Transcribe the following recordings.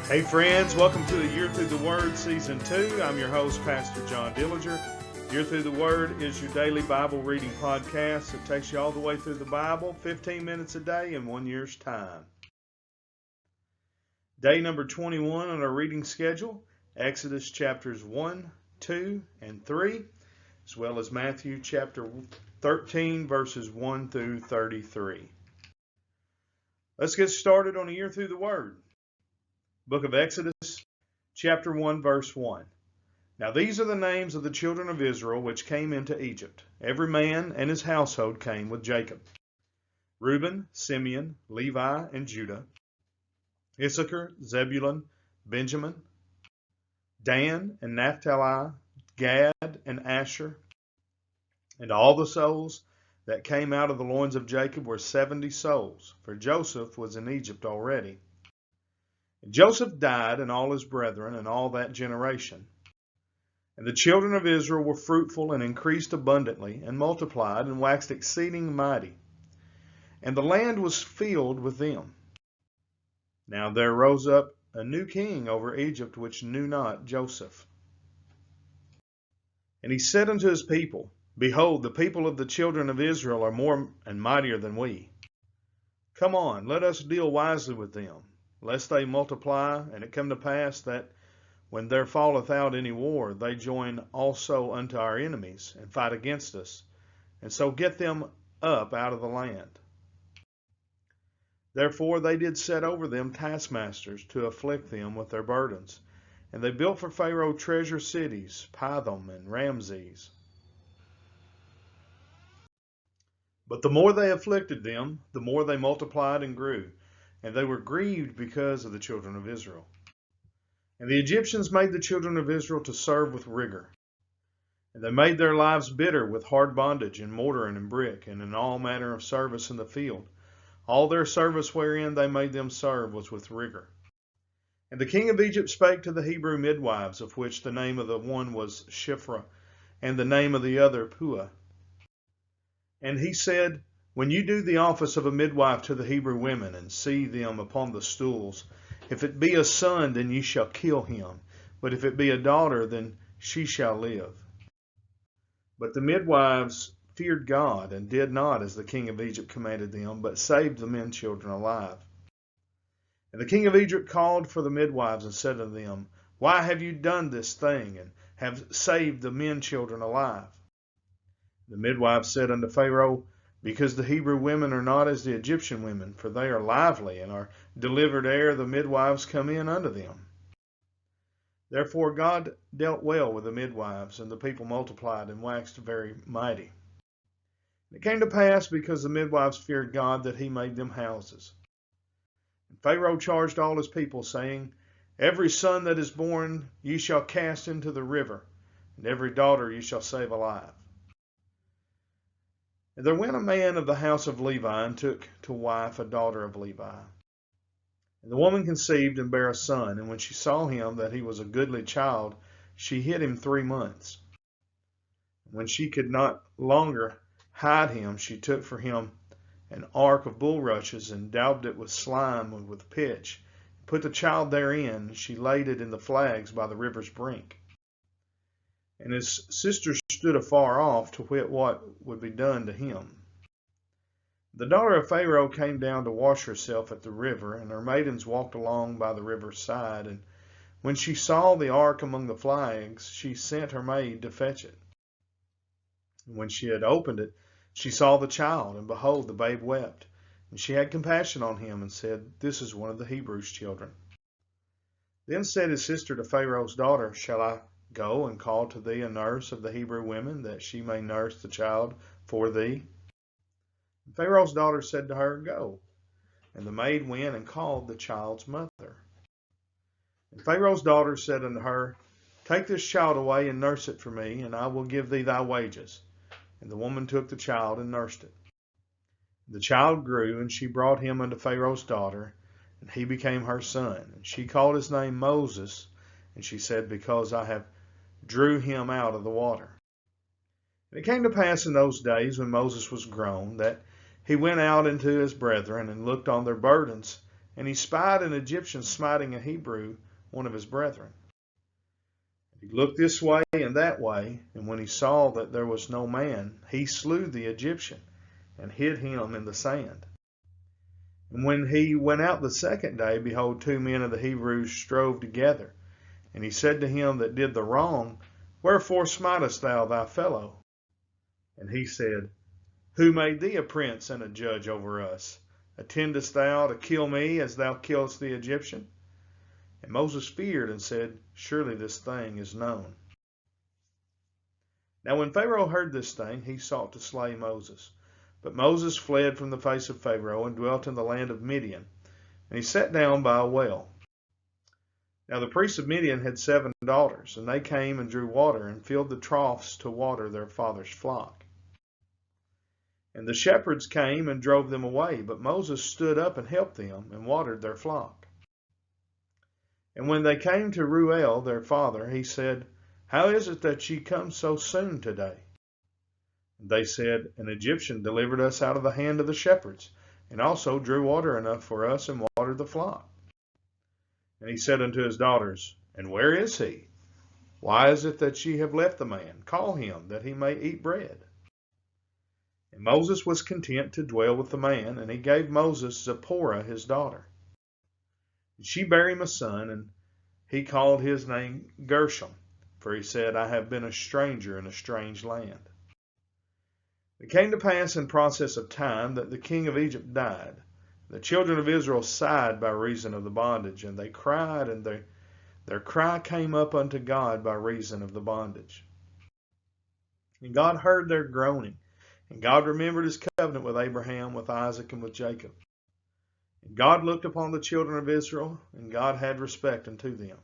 Hey friends, welcome to the Year Through the Word Season 2. I'm your host, Pastor John Dillinger. Year Through the Word is your daily Bible reading podcast that takes you all the way through the Bible, 15 minutes a day in 1 year's time. Day number 21 on our reading schedule, Exodus chapters 1, 2, and 3, as well as Matthew chapter 13, verses 1 through 33. Let's get started on a Year Through the Word. Book of Exodus, chapter 1, verse 1. Now these are the names of the children of Israel which came into Egypt. Every man and his household came with Jacob. Reuben, Simeon, Levi, and Judah. Issachar, Zebulun, Benjamin. Dan and Naphtali, Gad and Asher. And all the souls that came out of the loins of Jacob were 70 souls, for Joseph was in Egypt already. Joseph died, and all his brethren, and all that generation. And the children of Israel were fruitful, and increased abundantly, and multiplied, and waxed exceeding mighty. And the land was filled with them. Now there rose up a new king over Egypt, which knew not Joseph. And he said unto his people, Behold, the people of the children of Israel are more and mightier than we. Come on, let us deal wisely with them, lest they multiply, and it come to pass that when there falleth out any war, they join also unto our enemies, and fight against us, and so get them up out of the land. Therefore they did set over them taskmasters to afflict them with their burdens. And they built for Pharaoh treasure cities, Pithom and Ramses. But the more they afflicted them, the more they multiplied and grew. And they were grieved because of the children of Israel. And the Egyptians made the children of Israel to serve with rigor. And they made their lives bitter with hard bondage in mortar and in brick, and in all manner of service in the field. All their service wherein they made them serve was with rigor. And the king of Egypt spake to the Hebrew midwives, of which the name of the one was Shiphrah, and the name of the other Puah. And he said, When you do the office of a midwife to the Hebrew women, and see them upon the stools, if it be a son, then ye shall kill him. But if it be a daughter, then she shall live. But the midwives feared God, and did not as the king of Egypt commanded them, but saved the men children alive. And the king of Egypt called for the midwives, and said unto them, Why have you done this thing, and have saved the men children alive? The midwives said unto Pharaoh, Because the Hebrew women are not as the Egyptian women, for they are lively, and are delivered ere the midwives come in unto them. Therefore God dealt well with the midwives, and the people multiplied and waxed very mighty. And it came to pass, because the midwives feared God, that he made them houses. And Pharaoh charged all his people, saying, Every son that is born ye shall cast into the river, and every daughter ye shall save alive. And there went a man of the house of Levi, and took to wife a daughter of Levi. And the woman conceived and bare a son, and when she saw him that he was a goodly child, she hid him 3 months. And when she could not longer hide him, she took for him an ark of bulrushes, and daubed it with slime and with pitch, and put the child therein, and she laid it in the flags by the river's brink. And his sisters stood afar off to wit what would be done to him. The daughter of Pharaoh came down to wash herself at the river, and her maidens walked along by the river's side. And when she saw the ark among the flags, she sent her maid to fetch it. And when she had opened it, she saw the child, and behold, the babe wept. And she had compassion on him, and said, This is one of the Hebrews' children. Then said his sister to Pharaoh's daughter, Shall I go and call to thee a nurse of the Hebrew women, that she may nurse the child for thee? And Pharaoh's daughter said to her, Go. And the maid went and called the child's mother. And Pharaoh's daughter said unto her, Take this child away and nurse it for me, and I will give thee thy wages. And the woman took the child and nursed it. The child grew, and she brought him unto Pharaoh's daughter, and he became her son. And she called his name Moses, and she said, Because I have drew him out of the water. And it came to pass in those days, when Moses was grown, that he went out into his brethren, and looked on their burdens, and he spied an Egyptian smiting a Hebrew, one of his brethren. He looked this way and that way, and when he saw that there was no man, he slew the Egyptian and hid him in the sand. And when he went out the second day, behold, 2 men of the Hebrews strove together. And he said to him that did the wrong, Wherefore smitest thou thy fellow? And he said, Who made thee a prince and a judge over us? Attendest thou to kill me as thou killest the Egyptian? And Moses feared and said, Surely this thing is known. Now when Pharaoh heard this thing, he sought to slay Moses. But Moses fled from the face of Pharaoh and dwelt in the land of Midian. And he sat down by a well. Now the priests of Midian had 7 daughters, and they came and drew water and filled the troughs to water their father's flock. And the shepherds came and drove them away, but Moses stood up and helped them and watered their flock. And when they came to Reuel, their father, he said, How is it that ye come so soon today? And they said, An Egyptian delivered us out of the hand of the shepherds, and also drew water enough for us and watered the flock. And he said unto his daughters, And where is he? Why is it that ye have left the man? Call him, that he may eat bread. And Moses was content to dwell with the man, and he gave Moses Zipporah his daughter. And she bare him a son, and he called his name Gershom, for he said, I have been a stranger in a strange land. It came to pass in process of time that the king of Egypt died. The children of Israel sighed by reason of the bondage, and they cried, and their cry came up unto God by reason of the bondage. And God heard their groaning, and God remembered his covenant with Abraham, with Isaac, and with Jacob. And God looked upon the children of Israel, and God had respect unto them.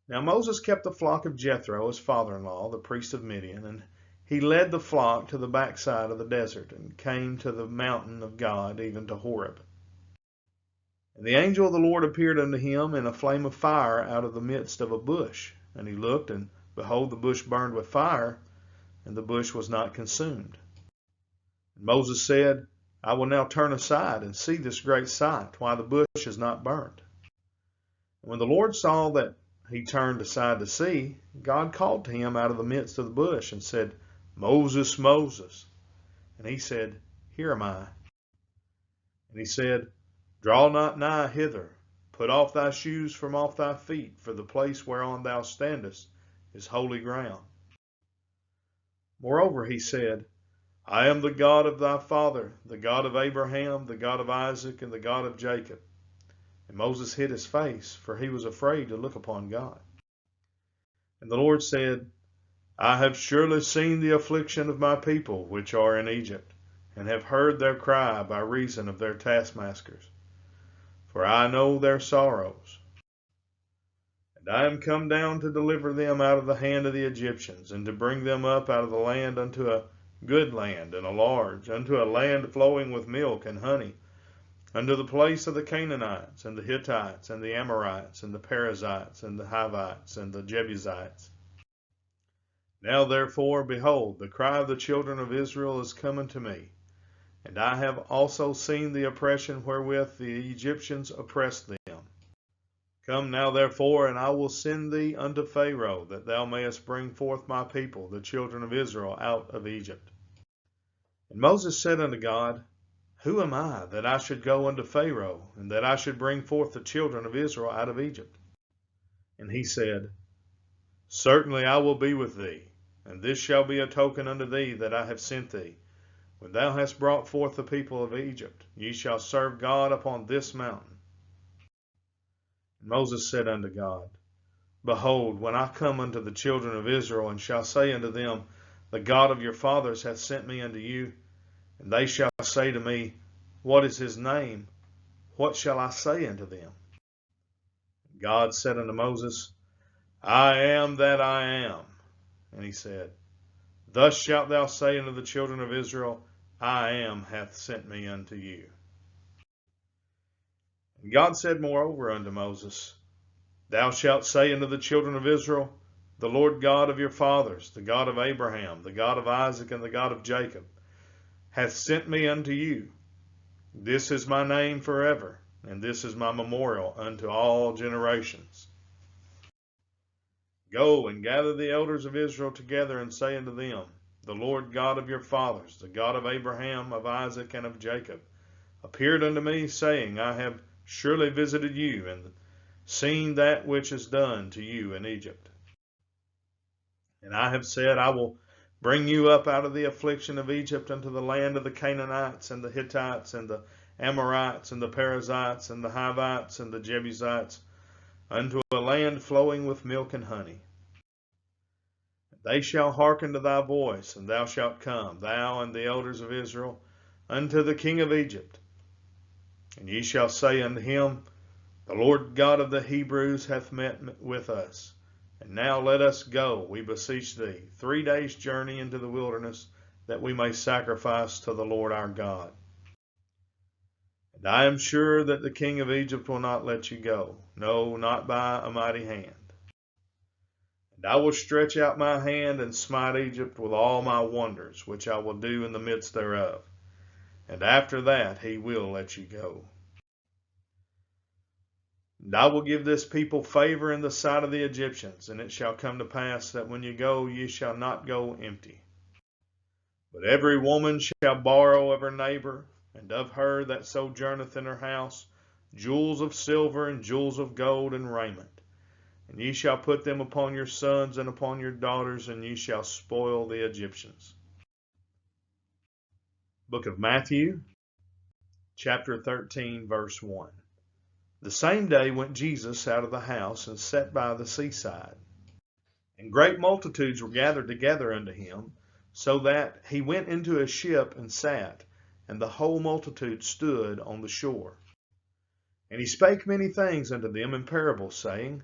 Now Moses kept the flock of Jethro, his father-in-law, the priest of Midian, and he led the flock to the backside of the desert, and came to the mountain of God, even to Horeb. And the angel of the Lord appeared unto him in a flame of fire out of the midst of a bush. And he looked, and behold, the bush burned with fire, and the bush was not consumed. And Moses said, I will now turn aside and see this great sight, why the bush is not burnt. And when the Lord saw that he turned aside to see, God called to him out of the midst of the bush, and said, Moses, Moses. And he said, Here am I. And he said, Draw not nigh hither. Put off thy shoes from off thy feet, for the place whereon thou standest is holy ground. Moreover, he said, I am the God of thy father, the God of Abraham, the God of Isaac, and the God of Jacob. And Moses hid his face, for he was afraid to look upon God. And the Lord said, I have surely seen the affliction of my people which are in Egypt, and have heard their cry by reason of their taskmasters. For I know their sorrows. And I am come down to deliver them out of the hand of the Egyptians, and to bring them up out of the land unto a good land, and a large, unto a land flowing with milk and honey, unto the place of the Canaanites, and the Hittites, and the Amorites, and the Perizzites, and the Hivites, and the Jebusites. Now therefore, behold, the cry of the children of Israel is come unto me, and I have also seen the oppression wherewith the Egyptians oppressed them. Come now therefore, and I will send thee unto Pharaoh, that thou mayest bring forth my people, the children of Israel, out of Egypt. And Moses said unto God, Who am I, that I should go unto Pharaoh, and that I should bring forth the children of Israel out of Egypt? And he said, Certainly I will be with thee, and this shall be a token unto thee that I have sent thee. When thou hast brought forth the people of Egypt, ye shall serve God upon this mountain. And Moses said unto God, Behold, when I come unto the children of Israel, and shall say unto them, The God of your fathers hath sent me unto you, and they shall say to me, What is his name? What shall I say unto them? And God said unto Moses, I am that I am. And he said, Thus shalt thou say unto the children of Israel, I am hath sent me unto you. And God said moreover unto Moses, Thou shalt say unto the children of Israel, The Lord God of your fathers, the God of Abraham, the God of Isaac, and the God of Jacob, hath sent me unto you. This is my name forever, and this is my memorial unto all generations. Go and gather the elders of Israel together, and say unto them, The Lord God of your fathers, the God of Abraham, of Isaac, and of Jacob, appeared unto me, saying, I have surely visited you, and seen that which is done to you in Egypt. And I have said, I will bring you up out of the affliction of Egypt unto the land of the Canaanites, and the Hittites, and the Amorites, and the Perizzites, and the Hivites, and the Jebusites, unto a land flowing with milk and honey. They shall hearken to thy voice, and thou shalt come, thou and the elders of Israel, unto the king of Egypt. And ye shall say unto him, The Lord God of the Hebrews hath met with us. And now let us go, we beseech thee, 3 days' journey into the wilderness, that we may sacrifice to the Lord our God. And I am sure that the king of Egypt will not let you go, no, not by a mighty hand. And I will stretch out my hand and smite Egypt with all my wonders, which I will do in the midst thereof. And after that he will let you go. And I will give this people favor in the sight of the Egyptians, and it shall come to pass that when you go, ye shall not go empty. But every woman shall borrow of her neighbor, and of her that sojourneth in her house, jewels of silver and jewels of gold and raiment. And ye shall put them upon your sons and upon your daughters, and ye shall spoil the Egyptians. Book of Matthew, chapter 13, verse 1. The same day went Jesus out of the house, and sat by the seaside. And great multitudes were gathered together unto him, so that he went into a ship and sat, and the whole multitude stood on the shore. And he spake many things unto them in parables, saying,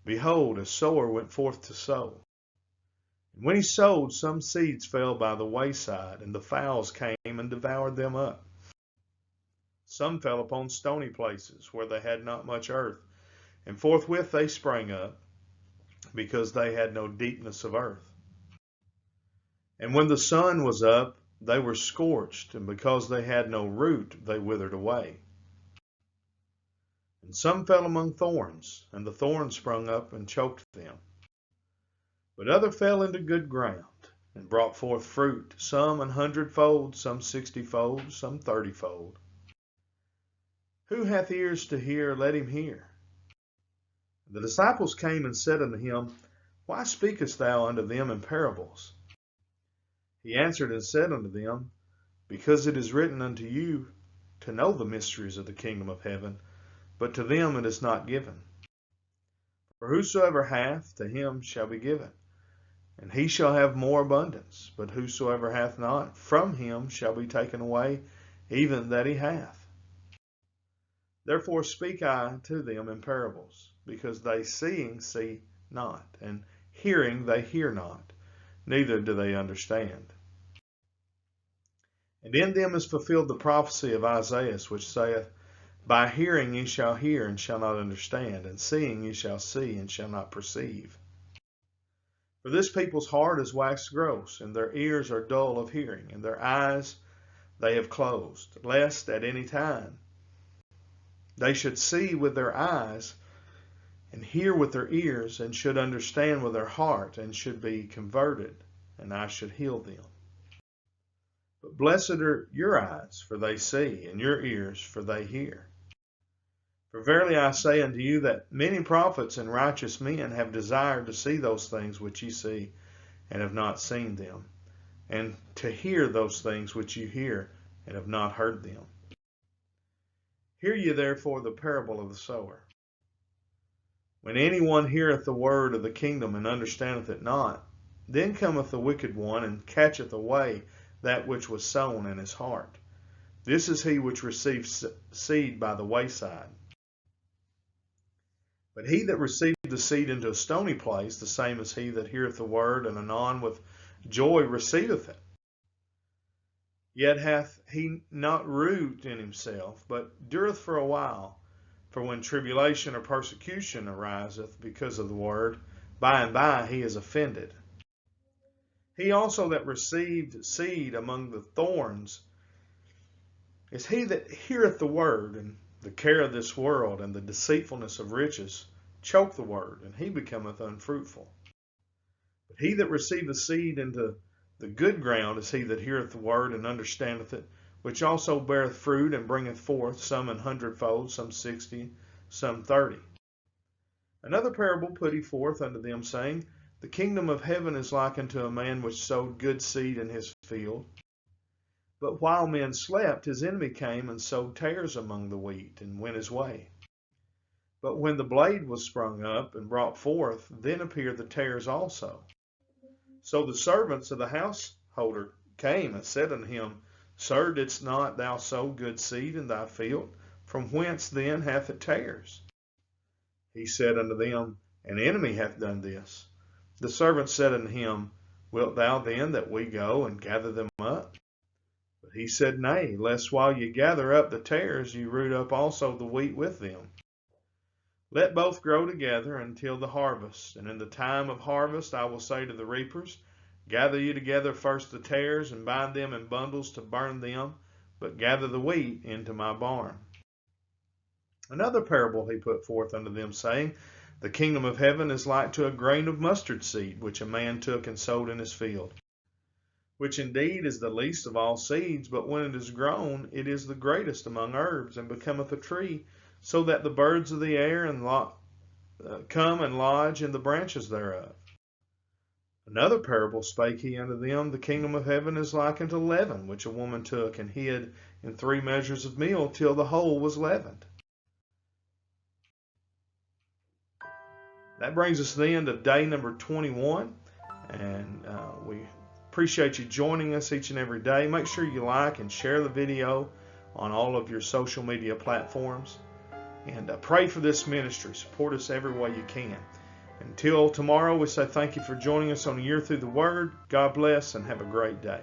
Behold, a sower went forth to sow. And when he sowed, some seeds fell by the wayside, and the fowls came and devoured them up. Some fell upon stony places, where they had not much earth, and forthwith they sprang up, because they had no deepness of earth. And when the sun was up, they were scorched, and because they had no root, they withered away. And some fell among thorns, and the thorns sprung up and choked them. But other fell into good ground, and brought forth fruit, some 100-fold, some 60-fold, some 30-fold. Who hath ears to hear, let him hear. The disciples came and said unto him, Why speakest thou unto them in parables? He answered and said unto them, Because it is written unto you to know the mysteries of the kingdom of heaven, but to them it is not given. For whosoever hath, to him shall be given, and he shall have more abundance. But whosoever hath not, from him shall be taken away even that he hath. Therefore speak I to them in parables, because they seeing see not, and hearing they hear not, neither do they understand. And in them is fulfilled the prophecy of Isaiah, which saith, By hearing ye shall hear, and shall not understand, and seeing ye shall see, and shall not perceive. For this people's heart is waxed gross, and their ears are dull of hearing, and their eyes they have closed, lest at any time they should see with their eyes, and hear with their ears, and should understand with their heart, and should be converted, and I should heal them. But blessed are your eyes, for they see, and your ears, for they hear. For verily I say unto you that many prophets and righteous men have desired to see those things which ye see, and have not seen them, and to hear those things which ye hear, and have not heard them. Hear ye therefore the parable of the sower. When any one heareth the word of the kingdom, and understandeth it not, then cometh the wicked one, and catcheth away that which was sown in his heart. This is he which received seed by the wayside. But he that received the seed into a stony place, the same is he that heareth the word, and anon with joy receiveth it. Yet hath he not root in himself, but dureth for a while. For when tribulation or persecution ariseth because of the word, by and by he is offended. He also that received seed among the thorns is he that heareth the word, and The care of this world and the deceitfulness of riches choke the word, and he becometh unfruitful. But he that receiveth seed into the good ground is he that heareth the word and understandeth it, which also beareth fruit and bringeth forth, some an hundredfold, some 60, some 30. Another parable put he forth unto them, saying, The kingdom of heaven is like unto a man which sowed good seed in his field. But while men slept, his enemy came and sowed tares among the wheat, and went his way. But when the blade was sprung up and brought forth, then appeared the tares also. So the servants of the householder came and said unto him, Sir, didst not thou sow good seed in thy field? From whence then hath it tares? He said unto them, An enemy hath done this. The servants said unto him, Wilt thou then that we go and gather them up? But he said, Nay, lest while ye gather up the tares, ye root up also the wheat with them. Let both grow together until the harvest. And in the time of harvest I will say to the reapers, Gather ye together first the tares, and bind them in bundles to burn them, but gather the wheat into my barn. Another parable he put forth unto them, saying, The kingdom of heaven is like to a grain of mustard seed, which a man took and sowed in his field, which indeed is the least of all seeds, but when it is grown, it is the greatest among herbs, and becometh a tree, so that the birds of the air come and lodge in the branches thereof. Another parable spake he unto them, The kingdom of heaven is like unto leaven, which a woman took and hid in 3 measures of meal, till the whole was leavened. That brings us to the end of day number 21, and we appreciate you joining us each and every day. Make sure you like and share the video on all of your social media platforms. And pray for this ministry. Support us every way you can. Until tomorrow, we say thank you for joining us on A Year Through the Word. God bless and have a great day.